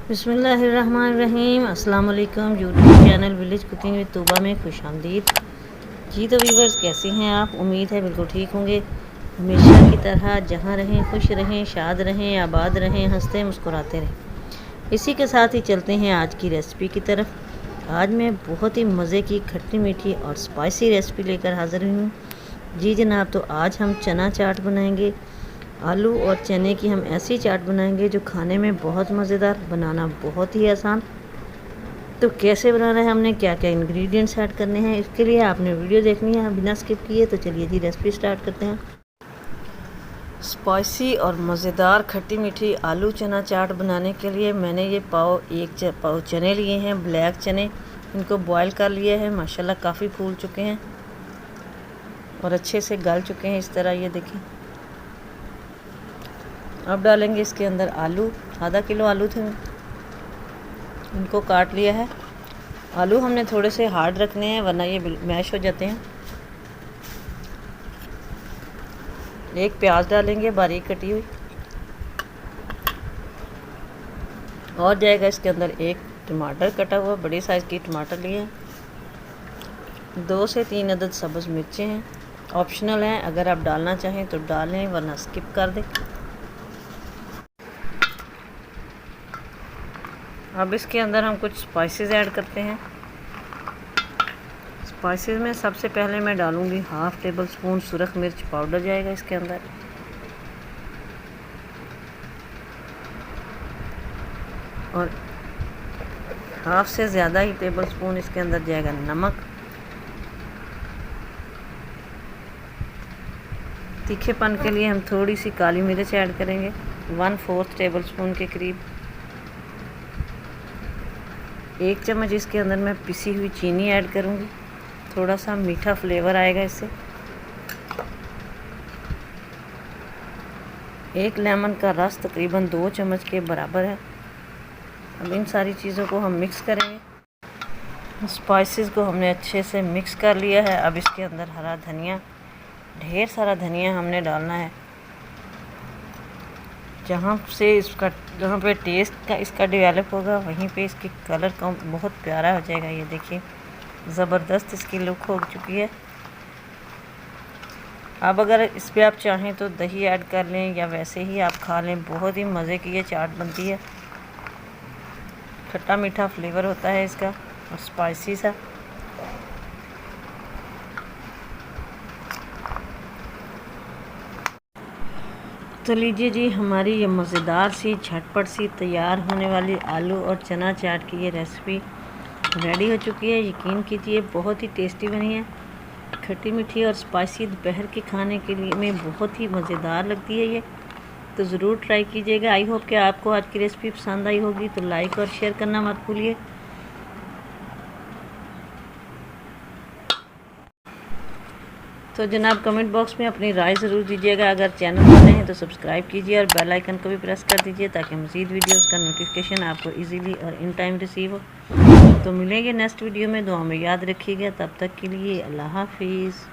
बिस्मिल्लाहिर्रहमानिर्रहीम। अस्सलाम वालेकुम। YouTube channel village cooking with Tooba में खुशामदीद। जी तो व्यूवर्स, कैसे हैं आप? उम्मीद है बिल्कुल ठीक होंगे। हमेशा की तरह जहां रहें खुश रहें, शाद रहें, आबाद रहें, हंसते मुस्कुराते रहें। इसी के साथ ही चलते हैं आज की रेसिपी की तरफ। आज मैं बहुत ही मज़े की खट्टी मीठी और स्पाइसी रेसिपी लेकर हाज़िर हुई हूँ। जी जनाब, तो आज हम चना चाट बनाएंगे। आलू और चने की हम ऐसी चाट बनाएंगे जो खाने में बहुत मज़ेदार, बनाना बहुत ही आसान। तो कैसे बनाना है, हमने क्या क्या इंग्रेडिएंट्स ऐड करने हैं, इसके लिए आपने वीडियो देखनी है बिना स्किप किए। तो चलिए जी रेसिपी स्टार्ट करते हैं। स्पाइसी और मज़ेदार खट्टी मीठी आलू चना चाट बनाने के लिए मैंने ये एक पाव चने लिए हैं, ब्लैक चने। इनको बॉयल कर लिया है। माशाल्लाह काफ़ी फूल चुके हैं और अच्छे से गल चुके हैं। इस तरह ये देखें। अब डालेंगे इसके अंदर आलू। आधा किलो आलू थे, इनको काट लिया है। आलू हमने थोड़े से हार्ड रखने हैं वरना ये मैश हो जाते हैं। एक प्याज डालेंगे बारीक कटी हुई, और जाएगा इसके अंदर एक टमाटर कटा हुआ, बड़ी साइज़ की टमाटर लिए हैं। 2 से 3 अदद सब्ज़ मिर्चें हैं, ऑप्शनल हैं, अगर आप डालना चाहें तो डालें वरना स्किप कर दें। अब इसके अंदर हम कुछ स्पाइसेस ऐड करते हैं। स्पाइसेस में सबसे पहले मैं डालूंगी 1/2 टेबल स्पून सुरख मिर्च पाउडर जाएगा इसके अंदर। और 1/2 से ज़्यादा ही टेबल स्पून इसके अंदर जाएगा नमक। तीखेपन के लिए हम थोड़ी सी काली मिर्च ऐड करेंगे, 1/4 टेबल स्पून के करीब। 1 चम्मच इसके अंदर मैं पिसी हुई चीनी ऐड करूँगी, थोड़ा सा मीठा फ्लेवर आएगा इससे। 1 लेमन का रस तकरीबन 2 चम्मच के बराबर है। अब इन सारी चीज़ों को हम मिक्स करेंगे। स्पाइसेस को हमने अच्छे से मिक्स कर लिया है। अब इसके अंदर हरा धनिया, ढेर सारा धनिया हमने डालना है। जहाँ पे टेस्ट का इसका डेवलप होगा वहीं पे इसकी कलर का बहुत प्यारा हो जाएगा। ये देखिए ज़बरदस्त इसकी लुक हो चुकी है। अब अगर इस पर आप चाहें तो दही ऐड कर लें या वैसे ही आप खा लें, बहुत ही मज़े की ये चाट बनती है। खट्टा मीठा फ्लेवर होता है इसका और स्पाइसी सा। तो लीजिए जी, हमारी ये मज़ेदार सी झटपट सी तैयार होने वाली आलू और चना चाट की ये रेसिपी रेडी हो चुकी है। यकीन कीजिए बहुत ही टेस्टी बनी है। खट्टी मीठी और स्पाइसी दोपहर के खाने के लिए में बहुत ही मज़ेदार लगती है ये। तो ज़रूर ट्राई कीजिएगा। आई होप कि आपको आज की रेसिपी पसंद आई होगी। तो लाइक और शेयर करना मत भूलिए। तो जनाब कमेंट बॉक्स में अपनी राय ज़रूर दीजिएगा। अगर चैनल पर नए हैं तो सब्सक्राइब कीजिए और बेल आइकन को भी प्रेस कर दीजिए ताकि मज़ीद वीडियोस का नोटिफिकेशन आपको इजीली और इन टाइम रिसीव हो। तो मिलेंगे नेक्स्ट वीडियो में। दुआ में याद रखिएगा। तब तक के लिए अल्लाह हाफिज़।